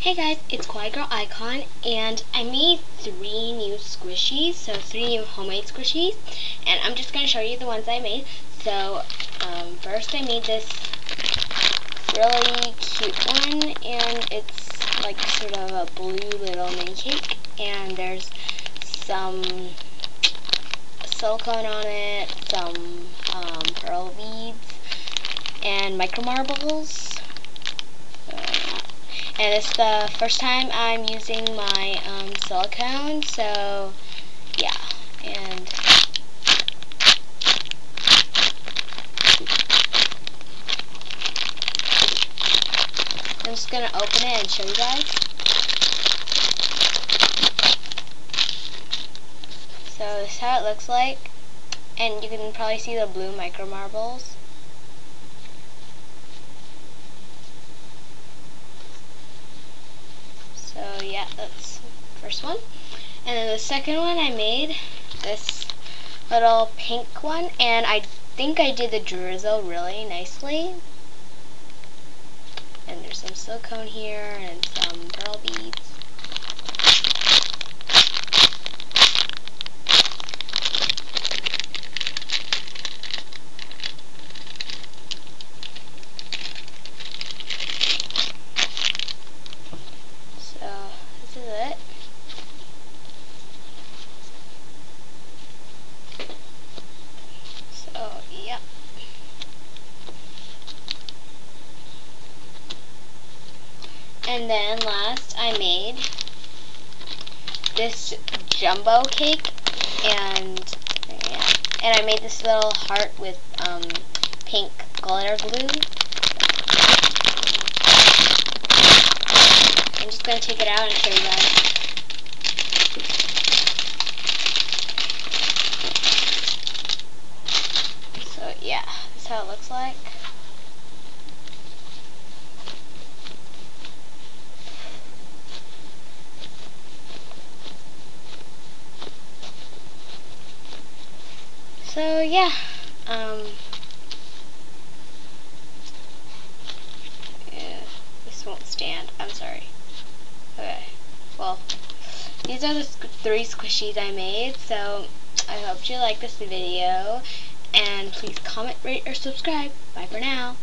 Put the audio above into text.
Hey guys, it's Quiet Girl Icon, and I made 3 new squishies, so 3 new homemade squishies, and I'm just going to show you the ones I made. So, first I made this really cute one, and it's like sort of a blue little mini cake, and there's some silicone on it, some pearl beads, and micro marbles. And it's the first time I'm using my silicone, so yeah. And I'm just gonna open it and show you guys. So this is how it looks like, and you can probably see the blue micro marbles. So yeah, that's the first one. And then the second one I made this little pink one, and I think I did the drizzle really nicely. And there's some silicone here and some pearl beads. So this is it. So yeah. And then last I made this jumbo cake, and yeah, and I made this little heart with pink glitter glue. I'm just going to take it out and show you guys. So yeah, this is how it looks like. So yeah, yeah, this won't stand. I'm sorry. Okay, well, these are the 3 squishies I made, so I hope you like this video, and please comment, rate, or subscribe. Bye for now.